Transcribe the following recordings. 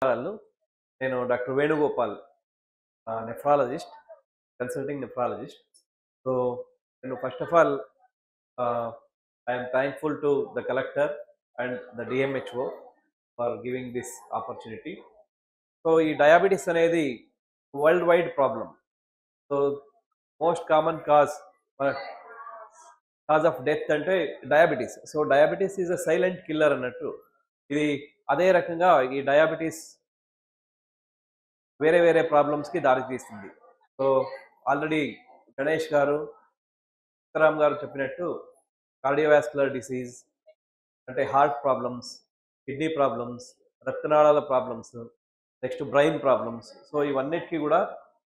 వాళ్ళు నేను doctor Venugopal nephrologist, consulting nephrologist. So, నేను first of all I'm thankful to the collector and the DMHO for giving this opportunity. So, ఈ diabetes అనేది worldwide problem. So, most common cause of death అంటే diabetes. So, diabetes is a silent killer అన్నట్టు. ఇది అదే రకంగా ఈ diabetes వేరే వేరే ప్రాబ్లమ్స్కి దారితీస్తుంది. సో ఆల్రెడీ గణేష్ గారు, సీతారాం గారు చెప్పినట్టు కార్డియోవాస్కులర్ డిసీజ్ అంటే హార్ట్ ప్రాబ్లమ్స్, కిడ్నీ ప్రాబ్లమ్స్, రక్తనాళాల problems, next brain problems. So ఇవన్నిటికీ కూడా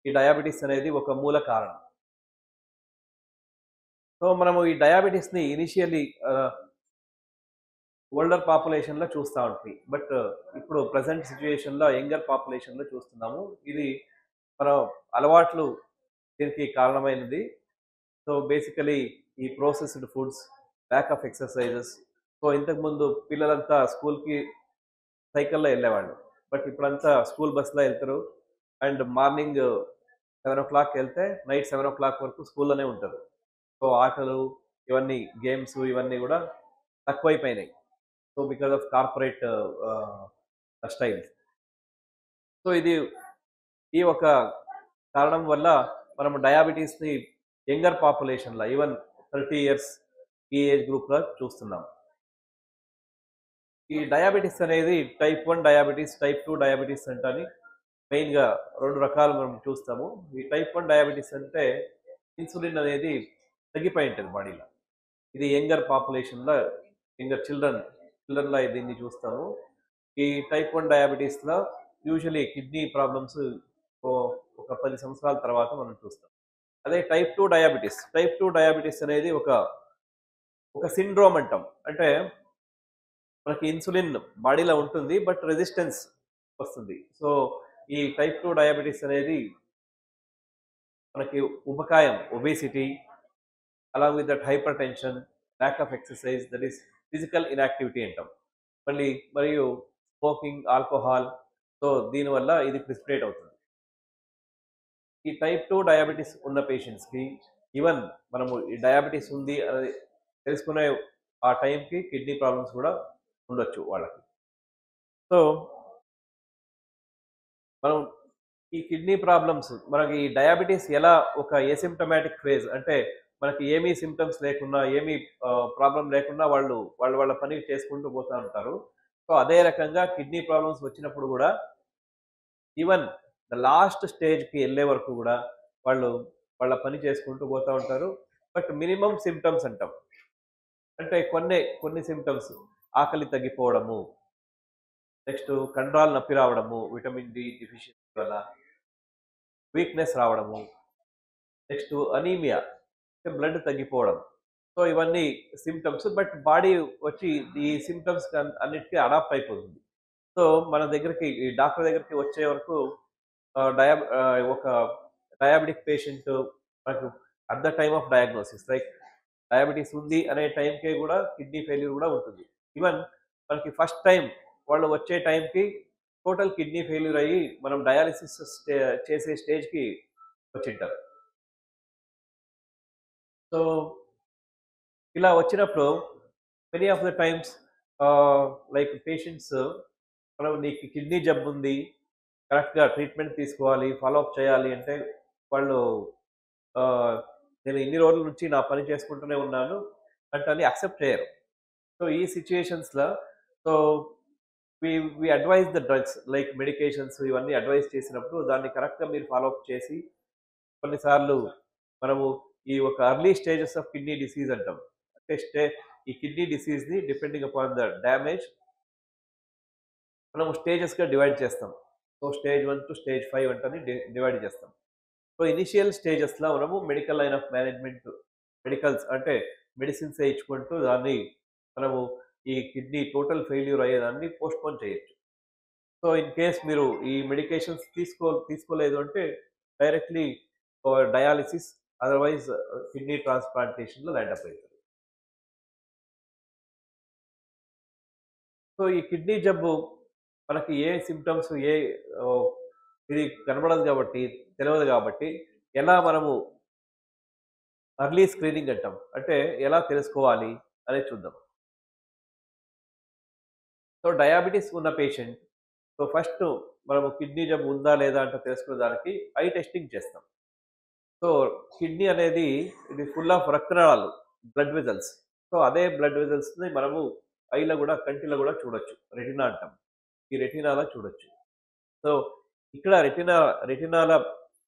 ఈ డయాబెటీస్ అనేది ఒక మూల కారణం. సో మనము ఈ డయాబెటీస్ని ఇనిషియల్లీ ఓల్డర్ పాపులేషన్లో చూస్తూ ఉంటుంది. బట్ ఇప్పుడు ప్రజెంట్ సిచ్యుయేషన్లో యంగర్ పాపులేషన్లో చూస్తున్నాము. ఇది మన అలవాట్లు దీనికి కారణమైనది. సో బేసికలీ ఈ processed foods, lack of exercises. So ఇంతకుముందు పిల్లలంతా స్కూల్కి సైకిల్లో వెళ్ళేవాళ్ళు, బట్ ఇప్పుడంతా స్కూల్ బస్లో వెళ్తారు. అండ్ మార్నింగ్ 7 o'clock వెళ్తే నైట్ 7 o'clock వరకు స్కూల్లోనే ఉంటారు. సో ఆటలు ఇవన్నీ, గేమ్స్ ఇవన్నీ కూడా తక్కువైపోయినాయి. So because of corporate styles. So ఈ ఒక కారణం వల్ల మనం డయాబెటీస్ని యంగర్ పాపులేషన్లో ఈవెన్ 30 years ఈ ఏజ్ గ్రూప్లో చూస్తున్నాం. ఈ డయాబెటీస్ అనేది టైప్ 1 డయాబెటీస్, టైప్ 2 డయాబెటీస్ అంటని మెయిన్గా 2 రకాలు మనం చూస్తాము. ఈ టైప్ 1 డయాబెటీస్ అంటే ఇన్సులిన్ అనేది తగ్గిపోయి ఉంటుంది బాడీలో. ఇది యంగర్ పాపులేషన్లో, యంగర్ చిల్డ్రన్లో దీన్ని చూస్తాము. ఈ టైప్ 1 డయాబెటీస్లో యూజువలీ కిడ్నీ ప్రాబ్లమ్స్ ఒక 10 సంవత్సరాల తర్వాత మనం చూస్తాం. అదే టైప్ 2 డయాబెటీస్ అనేది ఒక సిండ్రోమ్ అంటాం. అంటే మనకి ఇన్సులిన్ బాడీలో ఉంటుంది, బట్ రెసిస్టెన్స్ వస్తుంది. సో ఈ టైప్ 2 డయాబెటీస్ అనేది మనకి ఉపకాయం, obesity, along with that hypertension, lack of exercise, that is physical inactivity అంటాం. మరియు స్మోకింగ్, ఆల్కహాల్. సో దీనివల్ల ఇది ప్రిసిపిటేట్ అవుతుంది. ఈ టైప్ 2 డయాబెటీస్ ఉన్న పేషెంట్స్కి ఈవెన్ మనము ఈ డయాబెటీస్ ఉంది అని తెలుసుకునే ఆ టైంకి కిడ్నీ ప్రాబ్లమ్స్ కూడా ఉండొచ్చు వాళ్ళకి. సో మనం ఈ కిడ్నీ ప్రాబ్లమ్స్, మనకి ఈ డయాబెటీస్ ఎలా ఒక ఏసిమ్టమాటిక్ ఫేజ్ అంటే మనకి ఏమీ సిమ్టమ్స్ లేకున్నా, ఏమీ ప్రాబ్లం లేకున్నా వాళ్ళ పని చేసుకుంటూ పోతూ ఉంటారు. సో అదే రకంగా కిడ్నీ ప్రాబ్లమ్స్ వచ్చినప్పుడు కూడా ఈవెన్ ద లాస్ట్ స్టేజ్కి వెళ్ళే వరకు కూడా వాళ్ళు వాళ్ళ పని చేసుకుంటూ పోతూ ఉంటారు. బట్ మినిమం సిమ్టమ్స్ అంటాం. అంటే కొన్ని సిమ్టమ్స్, ఆకలి తగ్గిపోవడము, నెక్స్ట్ కండరాలు నొప్పి రావడము, విటమిన్ డి డిఫిషియన్సీ వల్ల వీక్నెస్ రావడము, నెక్స్ట్ అనీమియా అంటే బ్లడ్ తగ్గిపోవడం. సో ఇవన్నీ సిమ్టమ్స్. బట్ బాడీ వచ్చి ఈ సిమ్టమ్స్ అన్నిటికీ అడాప్ట్ అయిపోతుంది. సో మన దగ్గరికి, ఈ డాక్టర్ దగ్గరికి వచ్చే వరకు ఒక డయాబెటిక్ పేషెంట్ మనకు at the time of diagnosis, like diabetes ఉంది అనే టైంకే కూడా కిడ్నీ ఫెయిల్యూర్ కూడా ఉంటుంది. ఈవెన్ మనకి ఫస్ట్ టైం వాళ్ళు వచ్చే టైంకి టోటల్ కిడ్నీ ఫెయిల్యూర్ అయ్యి మనం డయాలిసిస్ చేసే స్టేజ్కి వచ్చింటారు. సో ఇలా వచ్చినప్పుడు many of the times like patients, మనం నీకు కిడ్నీ జబ్బు ఉంది, కరెక్ట్గా ట్రీట్మెంట్ తీసుకోవాలి, ఫాలోఅప్ చేయాలి అంటే వాళ్ళు నేను ఇన్ని రోజుల నుంచి నా పని చేసుకుంటూనే ఉన్నాను అంటే అక్సెప్ట్ చేయరు. సో ఈ సిచ్యుయేషన్స్లో so we advise the drugs like medications ఇవన్నీ అడ్వైజ్ చేసినప్పుడు దాన్ని కరెక్ట్గా మీరు ఫాలోఅప్ చేసి, కొన్నిసార్లు మనము ఈ ఒక early stages of kidney disease అంటాం. అంటే ఈ కిడ్నీ డిసీజ్ని డిపెండింగ్ అపాన్ ద డ్యామేజ్ మనము స్టేజెస్గా డివైడ్ చేస్తాం. సో స్టేజ్ 1 టు స్టేజ్ 5 అంటే డివైడ్ చేస్తాం. సో ఇనిషియల్ స్టేజెస్లో మనము medical line of management, medicals అంటే మెడిసిన్స్ ఇచ్చుకుంటూ దాన్ని మనము ఈ కిడ్నీ టోటల్ ఫెయిల్యూర్ అయ్యేదాన్ని పోస్ట్పోన్ చేయొచ్చు. సో ఇన్ కేస్ మీరు ఈ మెడికేషన్స్ తీసుకోలేదు అంటే డైరెక్ట్లీ డయాలిసిస్, అదర్వైజ్ కిడ్నీ ట్రాన్స్ప్లాంటేషన్లో ల్యాండ్ అప్ అవుతుంది. సో ఈ కిడ్నీ జబ్బు మనకి ఏ సిమ్టమ్స్ ఏ ఆహ్, ఇది కనబడదు కాబట్టి, తెలవదు కాబట్టి ఎలా మనము ఎర్లీ స్క్రీనింగ్ అంటాం. అంటే ఎలా తెలుసుకోవాలి అనేది చూద్దాం. సో, డయాబెటిస్ ఉన్న పేషెంట్ సో, ఫస్ట్ మనము కిడ్నీ జబ్బు ఉందా లేదా అంటే తెలుసుకునే దానికి ఐ టెస్టింగ్ చేస్తాం. సో, కిడ్నీ అనేది ఇది ఫుల్ ఆఫ్ రక్తనాళాలు, బ్లడ్ వెసెల్స్. సో, అదే బ్లడ్ వెసెల్స్‌ని మనము ఐలో గూడా కంటిలో గూడా చూడొచ్చు. రెటినా అంటాం. ఈ రెటినాలో చూడొచ్చు. సో, ఇక్కడ రెటినాల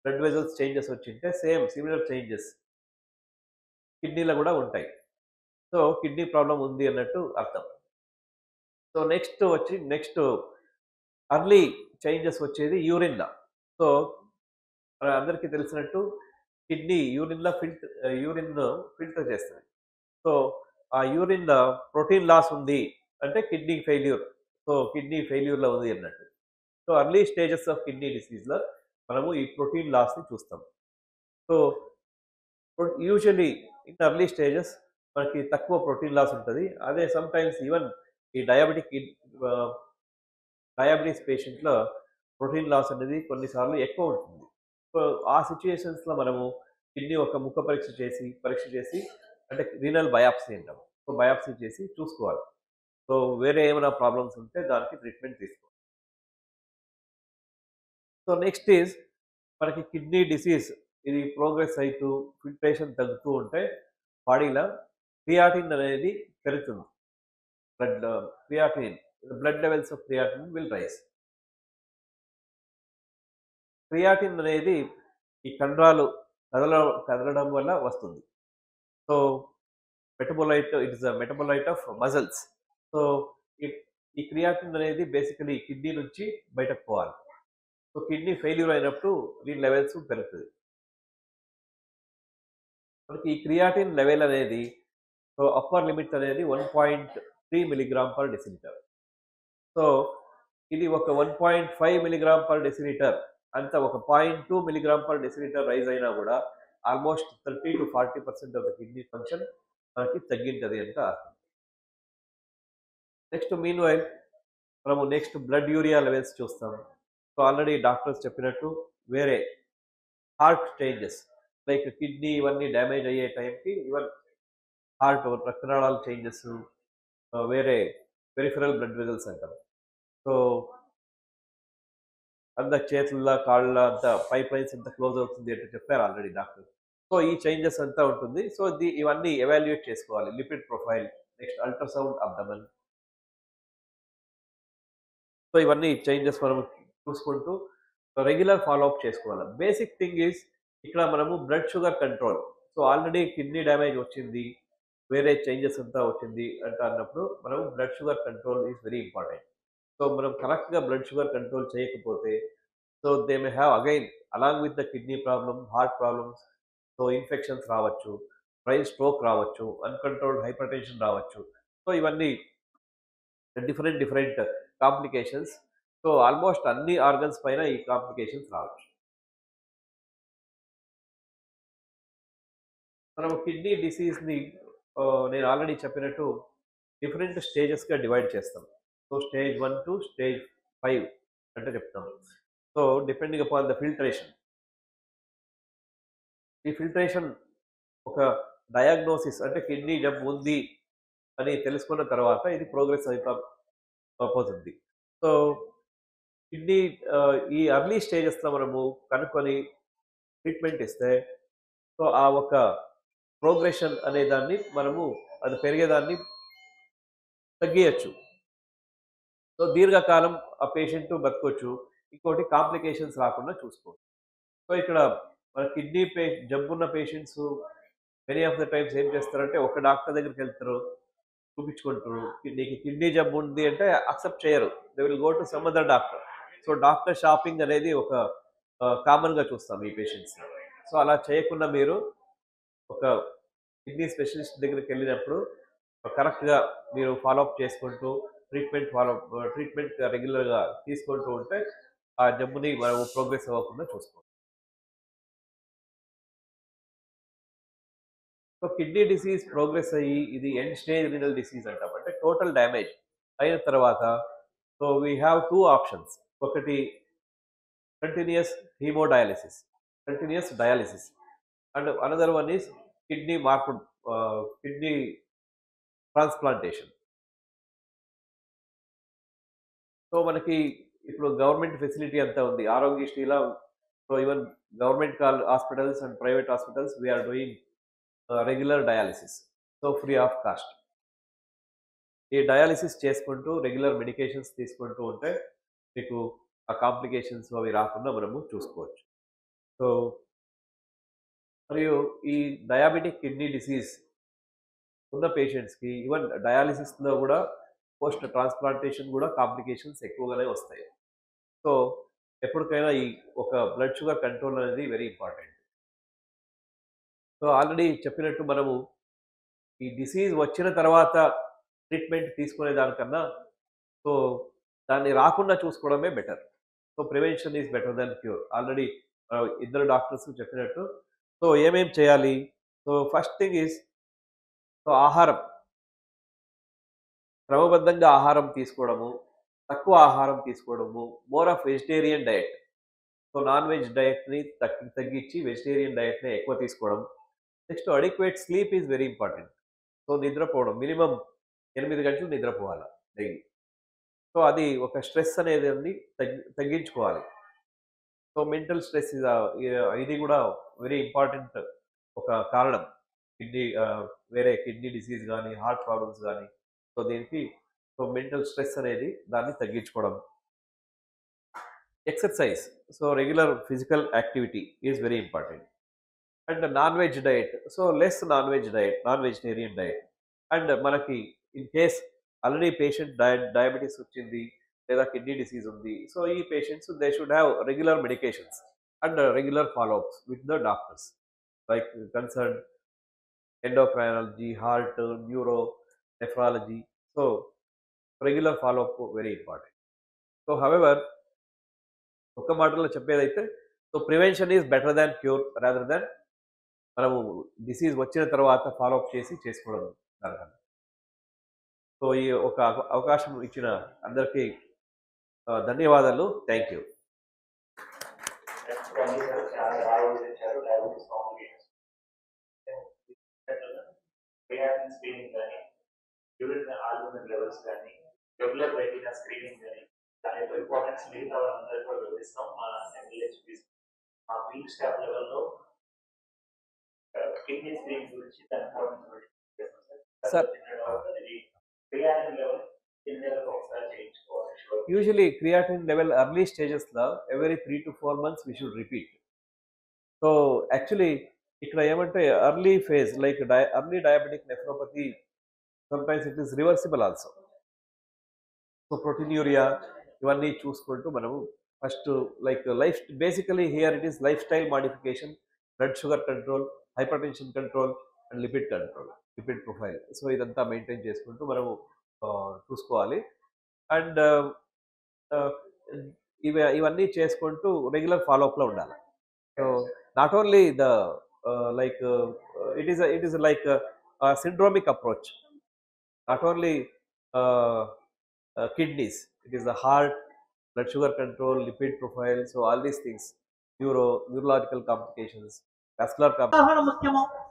బ్లడ్ వెసెల్స్ చేంజెస్ వచ్చింటే సేమ్ సిమిలర్ చేంజెస్ కిడ్నీలో గూడా ఉంటాయి. సో, కిడ్నీ ప్రాబ్లమ్ ఉంది అన్నట్టు అర్థం. సో, నెక్స్ట్ అర్లీ చేంజెస్ వచ్చేది యూరిన్‌ల. సో, అందరికీ తెలిసినట్టు కిడ్నీ యూరిన్ ఫిల్టర్ చేస్తది. సో, ఆ యూరిన్‌లో ప్రోటీన్ లాస్ ఉంది అంటే కిడ్నీ ఫెయిల్యూర్. సో, కిడ్నీ ఫెయిల్యూర్‌లో ఉంది అన్నట్టు. So, early stages of kidney డిసీజ్‌లో మనము ఈ ప్రోటీన్ లాస్‌ని చూస్తాం. So, usually in early stages మనకి తక్కువ ప్రోటీన్ లాస్ ఉంటది. అదే సమ్‌టైమ్స్ ఈవెన్ ఈ ఆహ్, డయాబెటిస్ పేషెంట్‌లో ప్రోటీన్ లాస్ అనేది కొన్నిసార్లు ఎక్కువ ఉంటుంది. సో, ఆ సిట్యుయేషన్స్‌లో మనము కిడ్నీ ఒక ముక్క పరీక్ష చేసి అంటే రీనల్ బయాప్సీ అంటాం. సో, బయాప్సీ చేసి చూసుకోవాలి. సో, వేరే ఏమైనా ప్రాబ్లమ్స్ ఉంటే దానికి ట్రీట్మెంట్ తీసుకోవాలి. సో, నెక్స్ట్ ఈజ్ మనకి కిడ్నీ డిసీజ్ ఇది ప్రోగ్రెస్ అయితూ ఫిల్ట్రేషన్ తగ్గుతూ ఉంటే బాడీలో క్రియాటిన్ అనేది పెరుగుతుంది. Blood creatinine blood levels of creatinine will rise. Creatinine అనేది ఈ కండరాలు కదలడం వల్ల వస్తుంది. So, it is a metabolite of muscles. So, ఈ ఈ క్రియాటిన్ అనేది బేసికల్లీ కిడ్నీ నుంచి బయటకు పోవాలి. సో, కిడ్నీ ఫెయిల్యూర్ అయినప్పుడు దీని లెవెల్స్ పెరుగుతది. మనకి ఈ క్రియాటిన్ లెవెల్ అనేది సో, అప్పర్ లిమిట్ అనేది 1.3 మిల్లీగ్రామ్ పర్ డెసిలీటర్. సో, ఇది ఒక 1.5 మిల్లీగ్రామ్ పర్ డెసిలీటర్ అంత ఒక 0.2 మిల్లీగ్రామ్ పర్ డెసిలీటర్ రైజ్ అయినా గూడా almost 30-40% of the kidney function మనకి తగ్గింటది అంటే అర్థం. నెక్స్ట్ మీన్‌వైల్ మనము నెక్స్ట్ బ్లడ్ యూరియా లెవెల్స్ చూస్తాం. సో, ఆల్రెడీ డాక్టర్స్ చెప్పినట్టు వేరే హార్ట్ చేంజెస్ లైక్ కిడ్నీ ఇవన్నీ డ్యామేజ్ అయ్యే టైంకి ఈవెన్ రక్తనాళాలు చేంజెస్ వేరే పెరిఫెరల్ బ్లడ్ వెసెల్స్ అంటారు. సో, అంత చేతుల్లో, కాళ్ళ అంతా పైప్ లైన్స్ అంతా క్లోజ్ అవుతుంది అంటే చెప్పారు ఆల్రెడీ డాక్టర్. సో, ఈ చేంజెస్ అంతా ఉంటుంది. సో, ఇవన్నీ ఎవాల్యుయేట్ చేసుకోవాలి. Lipid profile, next ultrasound abdomen. So, ఇవన్నీ చేంజెస్ మనం చూసుకుంటూ రెగ్యులర్ ఫాలో అప్ చేసుకోవాలి. బేసిక్ థింగ్ ఈజ్ ఇక్కడ మనము blood sugar control. So, already kidney damage వచ్చింది. వేరే చేంజెస్ అంతా వచ్చింది అన్నప్పుడు మనం blood sugar control is very important. So, మనం కరెక్ట్‌గా బ్లడ్ షుగర్ కంట్రోల్ చేయకపోతే so, they may have again along with the kidney problem, heart problems. So, infections రావచ్చు, బ్రెయిన్ స్ట్రోక్ రావచ్చు, అన్‌కంట్రోల్డ్ హైపర్‌టెన్షన్ రావచ్చు. సో, ఇవన్నీ డిఫరెంట్ కాంప్లికేషన్స్. సో, ఆల్మోస్ట్ అన్ని organs పైన ఈ కాంప్లికేషన్స్ రావచ్చు. మనం కిడ్నీ డిసీజ్‌ని నేను ఆల్రెడీ చెప్పినట్టు డిఫరెంట్ స్టేజెస్‌గా డివైడ్ చేస్తాం. సో, స్టేజ్ 1 టు స్టేజ్ 5 అంటే చెప్తాం. So, depending upon the filtration. ఈ ఫిల్ట్రేషన్ ఒక డయాగ్నోసిస్ అంటే కిడ్నీ జబ్బు ఉంది అని తెలుసుకున్న తర్వాత ఇది ప్రోగ్రెస్ అయితా పోతుంది. సో, కిడ్నీ ఈ ఎర్లీ స్టేజెస్‌లో మనము కనుక్కొని ట్రీట్మెంట్ ఇస్తే సో, ఆ ఒక ప్రోగ్రెషన్ అనే దాన్ని మనము అది పెరిగేదాన్ని తగ్గియచ్చు. సో, దీర్ఘకాలం ఆ పేషెంట్ బతకొచ్చు. ఇంకోటి కాంప్లికేషన్స్ రాకుండా చూసుకోవచ్చు. సో, ఇక్కడ మన కిడ్నీ జబ్బున్న patients many of the times ఏం చేస్తారంటే ఒక డాక్టర్ దగ్గరికెళ్తారు. చూపించుకుంటారు. నీకు కిడ్నీ జబ్బు ఉంది అంటే అక్సెప్ట్ చేయరు. They will go to some other doctor. So, doctor shopping అనేది ఒక కామన్‌గా చూస్తాం ఈ పేషెంట్స్‌లో. సో, అలా చేయకుండా మీరు ఒక కిడ్నీ స్పెషలిస్ట్ దగ్గరికెళ్ళినప్పుడు కరెక్ట్‌గా మీరు ఫాలో అప్ చేసుకుంటూ ట్రీట్మెంట్ రెగ్యులర్‌గా తీసుకుంటూ ఉంటే ఆ జబ్బుని మనం ప్రోగ్రెస్ అవ్వకుండా చూసుకోవచ్చు. సో, కిడ్నీ డిసీజ్ ప్రోగ్రెస్ అయ్యి ఇది ఎండ్ స్టేజ్ రీనల్ డిసీజ్ అంటాం. అంటే టోటల్ డ్యామేజ్ అయిన తర్వాత so we have two options. ఒకటి continuous haemodialysis, continuous dialysis, and another one is kidney మార్పు, కిడ్నీ ట్రాన్స్ప్లాంటేషన్. సో మనకి ఇప్పుడు గవర్నమెంట్ ఫెసిలిటీ అంతా ఉంది ఆరోగ్యశ్రీలా. So even government hospitals and private hospitals we're doing regular dialysis, so free of cost. ఈ dialysis చేసుకుంటూ regular medications తీసుకుంటూ ఉంటే మీకు ఆ కాంప్లికేషన్స్ అవి రాకుండా మనము చూసుకోవచ్చు. సో మరియు ఈ డయాబెటిక్ కిడ్నీ డిసీజ్ ఉన్న పేషెంట్స్కి ఈవెన్ డయాలిసిస్లో కూడా పోస్ట్ ట్రాన్స్ప్లాంటేషన్ కూడా కాంప్లికేషన్స్ ఎక్కువగానే వస్తాయి. సో ఎప్పటికైనా ఈ ఒక బ్లడ్ షుగర్ కంట్రోల్ అనేది వెరీ ఇంపార్టెంట్. సో ఆల్రెడీ చెప్పినట్టు మనము ఈ డిసీజ్ వచ్చిన తర్వాత ట్రీట్మెంట్ తీసుకునే దానికన్నా సో దాన్ని రాకుండా చూసుకోవడమే better. So prevention is better than cure. Already ఇద్దరు డాక్టర్స్ చెప్పినట్టు. సో ఏమేం చేయాలి? So first thing is so ఆహారం, క్రమబద్ధంగా ఆహారం తీసుకోవడము, తక్కువ ఆహారం తీసుకోవడము, more of vegetarian diet. So non veg డయట్ని తగ్గించి వెజిటేరియన్ డయట్ని ఎక్కువ తీసుకోవడం. Next adequate sleep is very important. So నిద్రపోవడం మినిమం 8 గంటలు నిద్రపోవాలి డైలీ. సో అది ఒక స్ట్రెస్ అనేది తగ్గించుకోవాలి. సో మెంటల్ స్ట్రెస్ ఇది కూడా వెరీ ఇంపార్టెంట్ ఒక కారణం. కిడ్నీ వేరే కిడ్నీ డిసీజ్ కానీ హార్ట్ ప్రాబ్లమ్స్ కానీ. సో దీనికి సో మెంటల్ స్ట్రెస్ అనేది దాన్ని తగ్గించుకోవడం. Exercise, so regular physical activity is very important. And non veg diet, so less non veg diet, non vegetarian diet. And మనకి in case already patient diabetes వచ్చింది లేదా kidney disease ఉంది, so ఈ patients they should have regular medications and regular followups with the doctors like concern endocrinology, heart, neuro, nephrology. So regular followup very important. So however ఒక్క మాటలో చెప్పేదైతే so prevention is better than cure rather than మనము disease వచ్చిన తర్వాత follow up చేసుకోవడం దానికన్నా. So ఈ ఒక అవకాశం ఇచ్చిన అందరికీ ధన్యవాదాలు. Thank you. Urine albumin levels కానీ రెగ్యులర్ రెటీనా స్క్రీనింగ్ కానీ దాని యొక్క ఇంపార్టెన్స్ మిగతా వాళ్ళందరూ కూడా వివరిస్తాం. మా ఎన్ఎల్హెచ్పి మా ఫీల్డ్ స్టాఫ్ లెవెల్లో కిడ్నీ స్క్రీనింగ్ గురించి దాని ఇంపార్టెన్స్ సార్ క్రియాటిన్ లెవెల్ ఎన్ని నెలలకు ఒకసారి చేయించుకోవాలి? యూజువలీ క్రియాటిన్ లెవెల్ ఎర్లీ స్టేజెస్లో every 3 to 4 months we should repeat. So actually ఇక్కడ ఏమంటే early phase like early diabetic nephropathy sometimes it is reversible also. So proteinuria ఇవన్నీ చూసుకుంటూ మనము first like life basically here it is lifestyle modification, blood sugar control, hypertension control and lipid control, lipid profile. So ఇదంతా maintain చేసుకుంటూ మనము చూసుకోవాలి. And ఇవన్నీ చేసుకుంటూ regular ఫాలోఅప్లో ఉండాలి. So not only the like it is like syndromic approach. Not only kidneys, it is the heart, blood sugar control, lipid profile. So all these things, neurological complications, vascular complications.